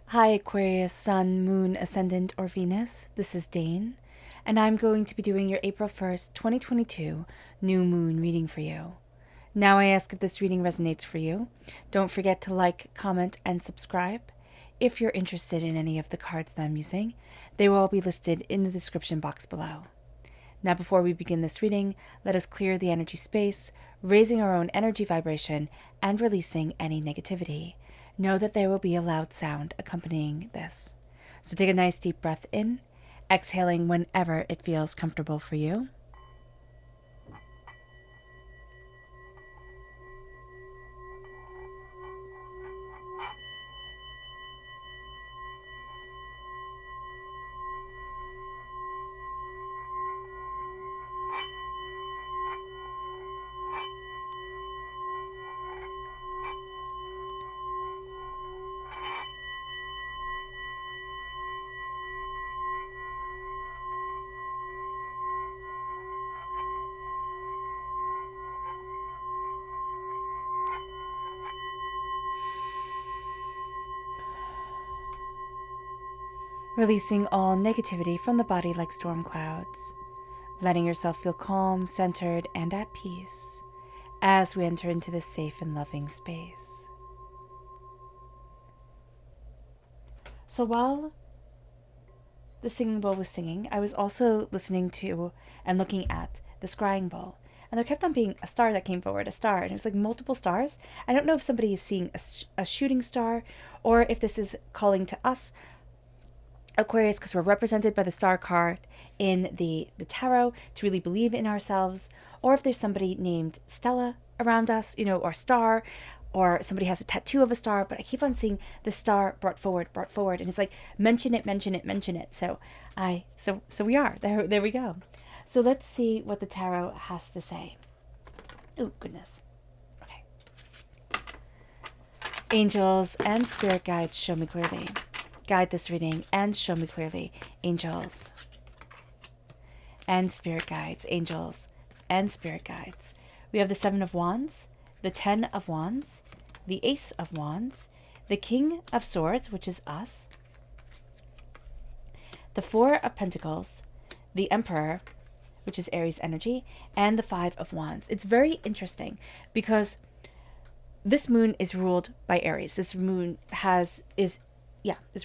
Hi Aquarius, Sun, Moon, Ascendant, or Venus. This is Dane, and I'm going to be doing your April 1st, 2022 New Moon reading for you. Now I ask if this reading resonates for you. Don't forget to like, comment, and subscribe. If you're interested in any of the cards that I'm using, they will all be listed in the description box below. Now before we begin this reading, let us clear the energy space, raising our own energy vibration and releasing any negativity. Know that there will be a loud sound accompanying this. So take a nice deep breath in, exhaling whenever it feels comfortable for you. Releasing all negativity from the body like storm clouds. Letting yourself feel calm, centered, and at peace as we enter into this safe and loving space. So while the singing bowl was singing, I was also listening to and looking at the scrying bowl. And there kept on being a star that came forward, a star, and it was like multiple stars. I don't know if somebody is seeing a shooting star or if this is calling to us, Aquarius, because we're represented by the star card in the tarot, to really believe in ourselves, or if there's somebody named Stella around us, or Star, or somebody has a tattoo of a star, but I keep on seeing the star brought forward, and it's like, mention it, mention it, mention it. So we are, there we go. So let's see what the tarot has to say. Oh, goodness. Okay. Angels and spirit guides, show me clearly. Guide this reading and show me clearly, angels and spirit guides, angels and spirit guides. We have the 7 of Wands, the 10 of Wands, the Ace of Wands, the King of Swords, which is us, the 4 of Pentacles, the Emperor, which is Aries energy, and the 5 of Wands. It's very interesting because this moon is ruled by Aries. This moon is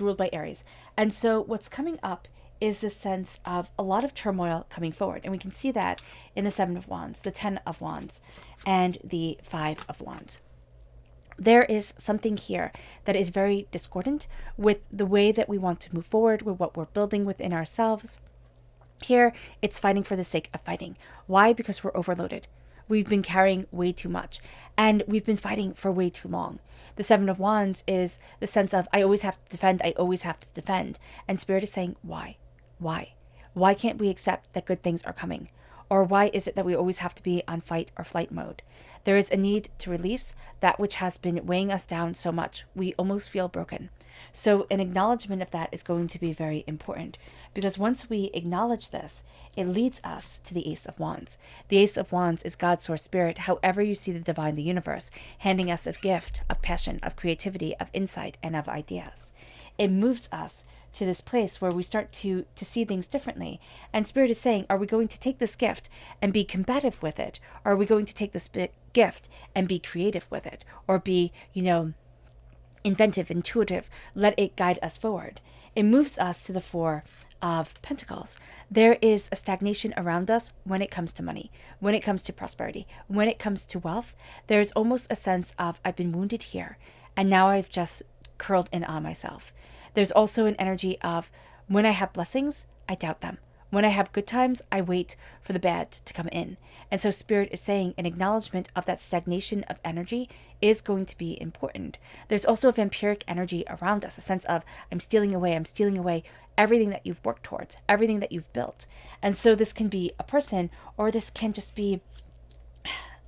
ruled by Aries. And so what's coming up is this sense of a lot of turmoil coming forward. And we can see that in the 7 of Wands, the 10 of Wands, and the 5 of Wands. There is something here that is very discordant with the way that we want to move forward, with what we're building within ourselves. Here, it's fighting for the sake of fighting. Why? Because we're overloaded. We've been carrying way too much, and we've been fighting for way too long. The 7 of Wands is the sense of, I always have to defend, I always have to defend. And Spirit is saying, why? Why? Why can't we accept that good things are coming? Or why is it that we always have to be on fight or flight mode? There is a need to release that which has been weighing us down so much. We almost feel broken. So an acknowledgement of that is going to be very important, because once we acknowledge this, it leads us to the Ace of Wands. The Ace of Wands is God's source spirit, however you see the divine, the universe, handing us a gift of passion, of creativity, of insight, and of ideas. It moves us to this place where we start to see things differently. And Spirit is saying, are we going to take this gift and be combative with it? Or are we going to take this gift and be creative with it? Or be, inventive, intuitive, let it guide us forward. It moves us to the 4 of Pentacles. There is a stagnation around us when it comes to money, when it comes to prosperity, when it comes to wealth. There's almost a sense of, I've been wounded here, and now I've just curled in on myself. There's also an energy of, when I have blessings, I doubt them. When I have good times, I wait for the bad to come in. And so Spirit is saying an acknowledgement of that stagnation of energy is going to be important. There's also a vampiric energy around us, a sense of, I'm stealing away everything that you've worked towards, everything that you've built. And so this can be a person, or this can just be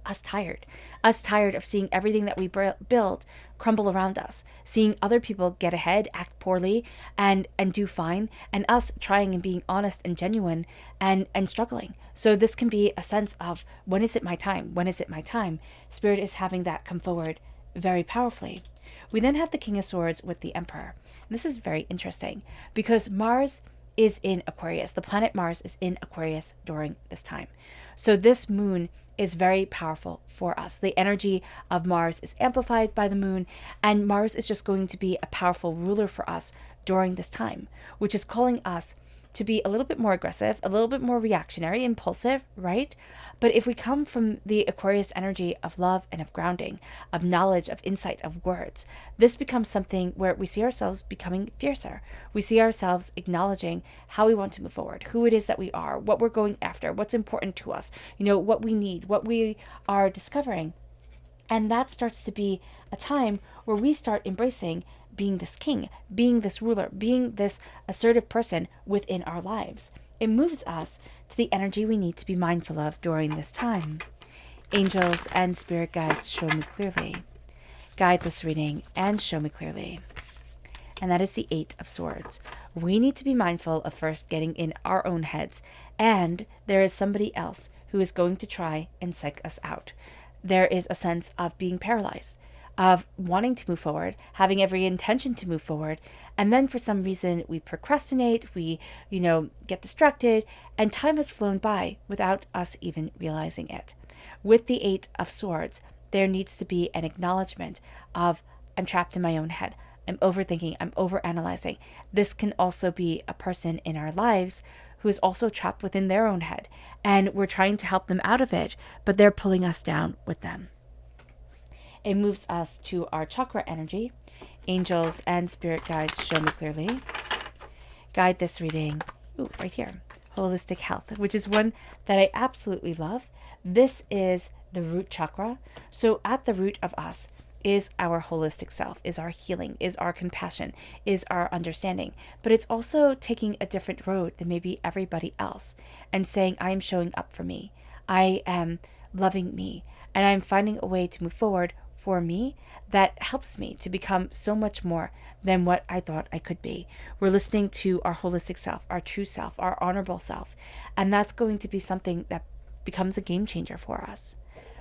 us tired of seeing everything that we build crumble around us, seeing other people get ahead, act poorly, and do fine, and us trying and being honest and genuine and struggling. So this can be a sense of, when is it my time? When is it my time? Spirit is having that come forward very powerfully. We then have the King of Swords with the Emperor. And this is very interesting because Mars is in Aquarius. The planet Mars is in Aquarius during this time. So this moon is very powerful for us. The energy of Mars is amplified by the moon, and Mars is just going to be a powerful ruler for us during this time, which is calling us to be a little bit more aggressive, a little bit more reactionary, impulsive, right? But if we come from the Aquarius energy of love and of grounding, of knowledge, of insight, of words, this becomes something where we see ourselves becoming fiercer. We see ourselves acknowledging how we want to move forward, who it is that we are, what we're going after, what's important to us, what we need, what we are discovering. And that starts to be a time where we start embracing being this king, being this ruler, being this assertive person within our lives. It moves us to the energy we need to be mindful of during this time. Angels and spirit guides, show me clearly. Guide this reading and show me clearly. And that is the Eight of Swords. We need to be mindful of first getting in our own heads, and there is somebody else who is going to try and psych us out. There is a sense of being paralyzed, of wanting to move forward, having every intention to move forward, and then for some reason we procrastinate, we, get distracted, and time has flown by without us even realizing it. With the Eight of Swords, there needs to be an acknowledgement of, I'm trapped in my own head, I'm overthinking, I'm overanalyzing. This can also be a person in our lives who is also trapped within their own head, and we're trying to help them out of it, but they're pulling us down with them. It moves us to our chakra energy. Angels and spirit guides, show me clearly. Guide this reading, right here, holistic health, which is one that I absolutely love. This is the root chakra. So at the root of us is our holistic self, is our healing, is our compassion, is our understanding. But it's also taking a different road than maybe everybody else and saying, I am showing up for me. I am loving me. And I'm finding a way to move forward for me that helps me to become so much more than what I thought I could be. We're listening to our holistic self, our true self, our honorable self. And that's going to be something that becomes a game changer for us.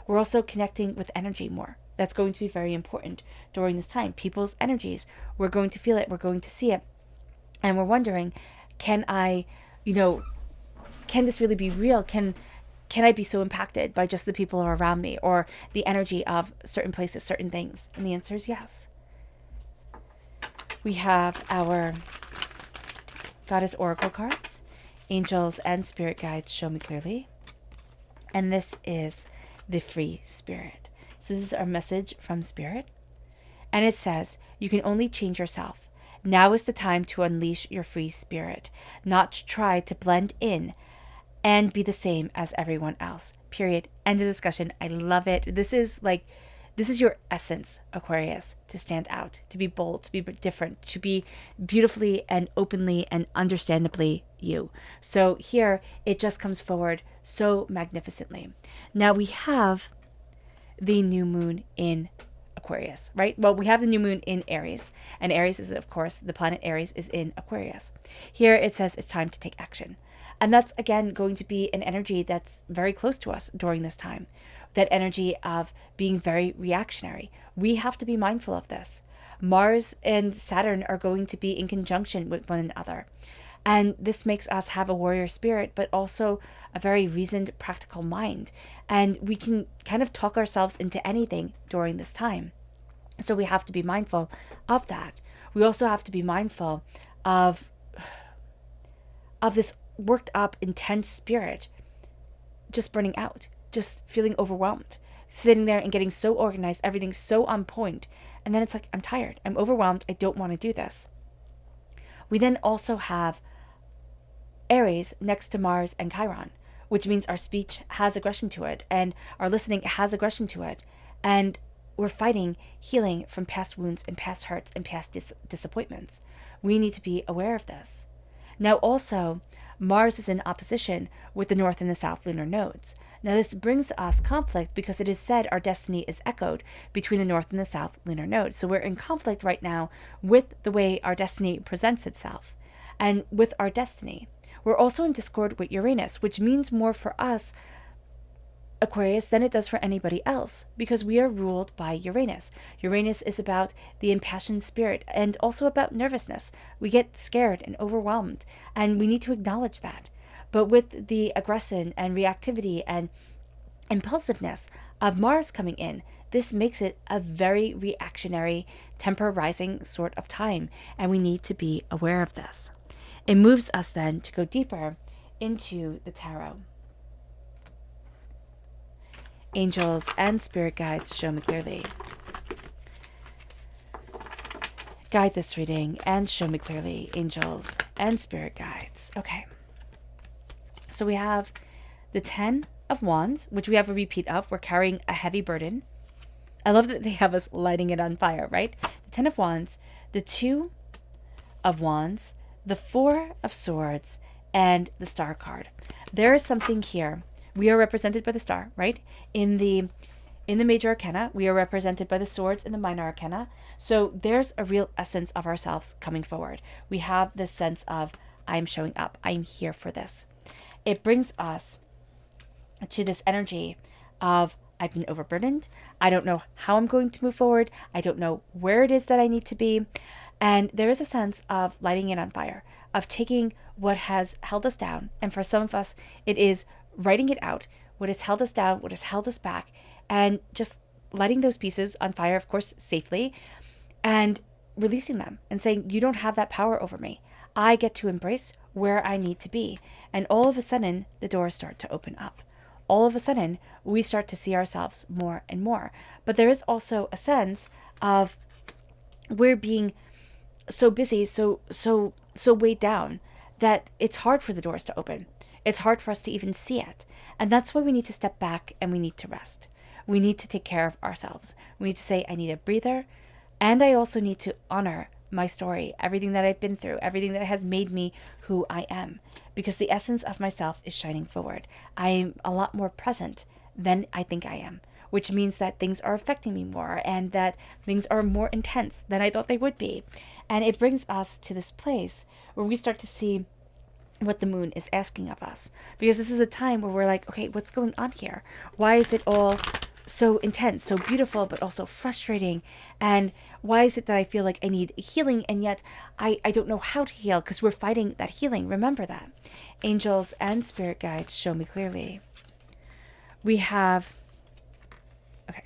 We're also connecting with energy more. That's going to be very important during this time. People's energies, we're going to feel it, we're going to see it. And we're wondering, can I, can this really be real? Can I be so impacted by just the people around me or the energy of certain places, certain things? And the answer is yes. We have our Goddess Oracle cards, Angels and Spirit Guides, show me clearly. And this is the Free Spirit. So this is our message from Spirit. And it says, you can only change yourself. Now is the time to unleash your free spirit, not to try to blend in and be the same as everyone else. Period. End of discussion. I love it. This is your essence, Aquarius, to stand out, to be bold, to be different, to be beautifully and openly and understandably you. So here it just comes forward so magnificently. Now we have the new moon in Aquarius, right? Well, we have the new moon in Aries, and Aries is, of course, the planet Aries is in Aquarius. Here it says it's time to take action. And that's, again, going to be an energy that's very close to us during this time. That energy of being very reactionary. We have to be mindful of this. Mars and Saturn are going to be in conjunction with one another. And this makes us have a warrior spirit, but also a very reasoned, practical mind. And we can kind of talk ourselves into anything during this time. So we have to be mindful of that. We also have to be mindful of this worked up, intense spirit just burning out, just feeling overwhelmed, sitting there and getting so organized, everything's so on point. And then it's like, I'm tired, I'm overwhelmed, I don't want to do this. We then also have Aries next to Mars and Chiron, which means our speech has aggression to it and our listening has aggression to it. And we're fighting healing from past wounds and past hurts and past disappointments. We need to be aware of this. Now also, Mars is in opposition with the North and the South lunar nodes. Now this brings us conflict because it is said our destiny is echoed between the North and the South lunar nodes. So we're in conflict right now with the way our destiny presents itself and with our destiny. We're also in discord with Uranus, which means more for us Aquarius than it does for anybody else, because we are ruled by Uranus. Uranus is about the impassioned spirit and also about nervousness. We get scared and overwhelmed, and we need to acknowledge that. But with the aggression and reactivity and impulsiveness of Mars coming in, this makes it a very reactionary, temporizing sort of time, and we need to be aware of this. It moves us then to go deeper into the tarot. Angels and spirit guides, show me clearly. Guide this reading and show me clearly, angels and spirit guides. Okay. So we have the 10 of Wands, which we have a repeat of. We're carrying a heavy burden. I love that they have us lighting it on fire, right? The 10 of Wands, the 2 of Wands, the 4 of Swords, and the Star card. There is something here. We are represented by the star, right? In the major arcana, we are represented by the swords in the minor arcana. So there's a real essence of ourselves coming forward. We have this sense of, I'm showing up. I'm here for this. It brings us to this energy of, I've been overburdened. I don't know how I'm going to move forward. I don't know where it is that I need to be. And there is a sense of lighting it on fire, of taking what has held us down. And for some of us, it is writing it out, what has held us down, what has held us back, and just lighting those pieces on fire, of course, safely, and releasing them and saying, you don't have that power over me. I get to embrace where I need to be. And all of a sudden, the doors start to open up. All of a sudden, we start to see ourselves more and more. But there is also a sense of we're being so busy, so weighed down that it's hard for the doors to open. It's hard for us to even see it. And that's why we need to step back and we need to rest. We need to take care of ourselves. We need to say, I need a breather. And I also need to honor my story, everything that I've been through, everything that has made me who I am. Because the essence of myself is shining forward. I'm a lot more present than I think I am, which means that things are affecting me more and that things are more intense than I thought they would be. And it brings us to this place where we start to see what the moon is asking of us, because this is a time where we're like, okay, what's going on here? Why is it all so intense, so beautiful, but also frustrating? And why is it that I feel like I need healing, and yet I don't know how to heal, because we're fighting that healing. Remember that. Angels and spirit guides, show me clearly. We have, okay,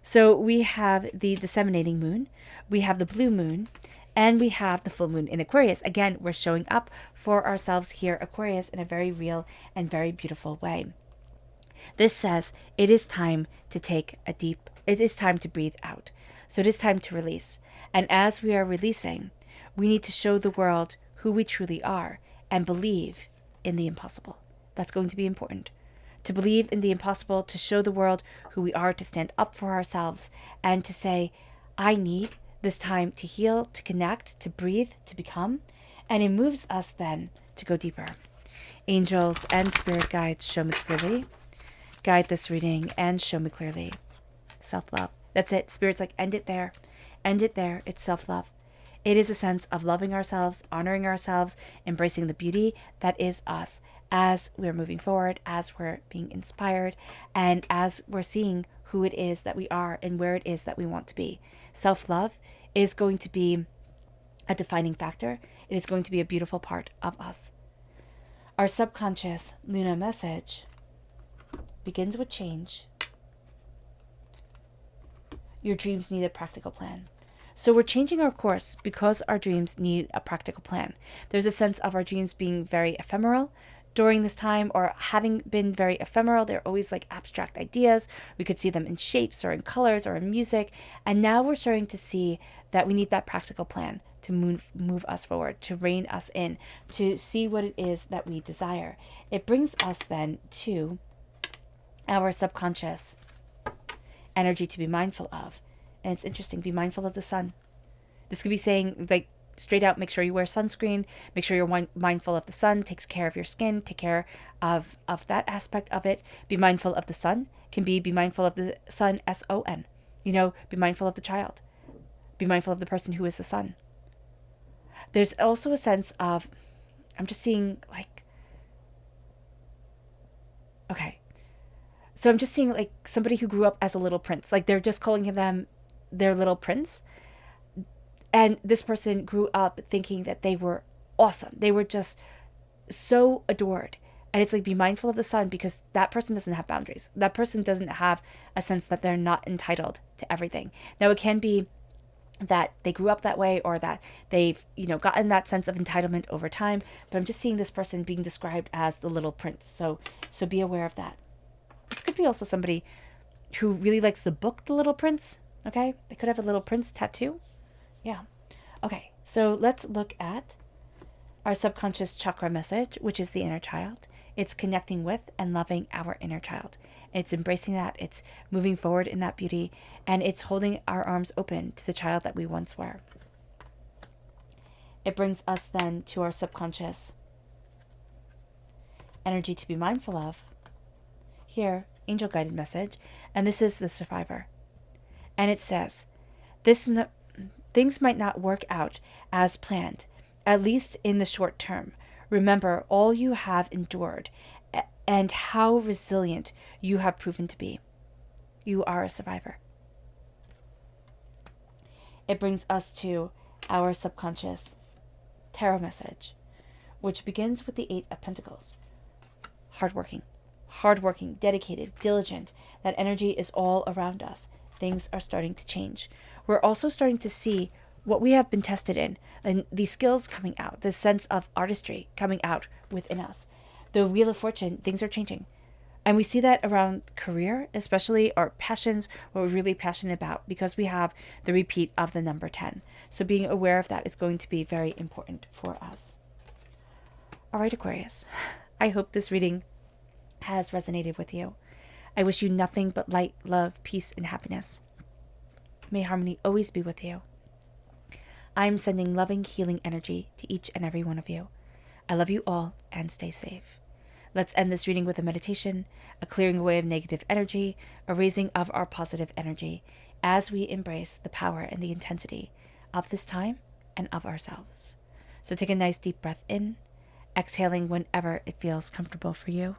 so we have the disseminating moon, we have the blue moon, and we have the full moon in Aquarius. Again, we're showing up for ourselves here, Aquarius, in a very real and very beautiful way. This says it is time to it is time to breathe out. So it is time to release. And as we are releasing, we need to show the world who we truly are and believe in the impossible. That's going to be important. To believe in the impossible, to show the world who we are, to stand up for ourselves, and to say, I need this time to heal, to connect, to breathe, to become. And it moves us then to go deeper. Angels and spirit guides, show me clearly. Guide this reading and show me clearly. Self-love. That's it. Spirit's like, end it there. End it there. It's self-love. It is a sense of loving ourselves, honoring ourselves, embracing the beauty that is us as we're moving forward, as we're being inspired, and as we're seeing who it is that we are and where it is that we want to be. Self-love is going to be a defining factor. It is going to be a beautiful part of us. Our subconscious Lunar message begins with change. Your dreams need a practical plan. So we're changing our course because our dreams need a practical plan. There's a sense of our dreams being very ephemeral during this time, or having been very ephemeral. They're always like abstract ideas. We could see them in shapes or in colors or in music. And now we're starting to see that we need that practical plan to move us forward, to rein us in, to see what it is that we desire. It brings us then to our subconscious energy to be mindful of. And it's interesting, be mindful of the sun. This could be saying, like, straight out, make sure you wear sunscreen, make sure you're mindful of the sun, takes care of your skin, take care of that aspect of it. Be mindful of the sun can be mindful of the sun, S-O-N. Be mindful of the child. Be mindful of the person who is the sun. There's also a sense of, I'm just seeing like, okay, So I'm just seeing like somebody who grew up as a little prince. Like they're just calling them their little prince. And this person grew up thinking that they were awesome. They were just so adored. And it's like, be mindful of the sun, because that person doesn't have boundaries. That person doesn't have a sense that they're not entitled to everything. Now, it can be that they grew up that way, or that they've, gotten that sense of entitlement over time. But I'm just seeing this person being described as the little prince. So be aware of that. This could be also somebody who really likes the book, The Little Prince. Okay? They could have a little prince tattoo. Yeah. Okay, so let's look at our subconscious chakra message, which is the inner child. It's connecting with and loving our inner child. It's embracing that. It's moving forward in that beauty. And it's holding our arms open to the child that we once were. It brings us then to our subconscious energy to be mindful of. Here, angel guided message. And this is the survivor. And it says, things might not work out as planned, at least in the short term. Remember all you have endured and how resilient you have proven to be. You are a survivor. It brings us to our subconscious tarot message, which begins with the 8 of Pentacles. Hardworking, dedicated, diligent. That energy is all around us. Things are starting to change. We're also starting to see what we have been tested in, and these skills coming out, this sense of artistry coming out within us. The Wheel of Fortune, things are changing. And we see that around career, especially our passions, what we're really passionate about, because we have the repeat of the number 10. So being aware of that is going to be very important for us. All right, Aquarius, I hope this reading has resonated with you. I wish you nothing but light, love, peace, and happiness. May harmony always be with you. I am sending loving, healing energy to each and every one of you. I love you all, and stay safe. Let's end this reading with a meditation, a clearing away of negative energy, a raising of our positive energy, as we embrace the power and the intensity of this time and of ourselves. So take a nice deep breath in, exhaling whenever it feels comfortable for you.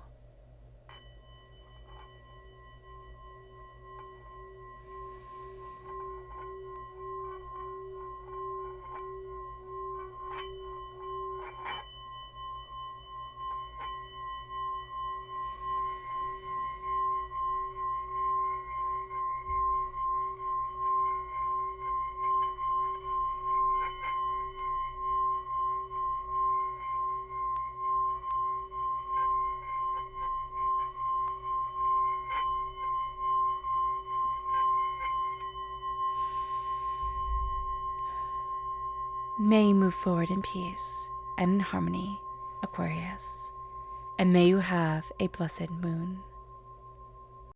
May you move forward in peace and in harmony, Aquarius, and may you have a blessed moon.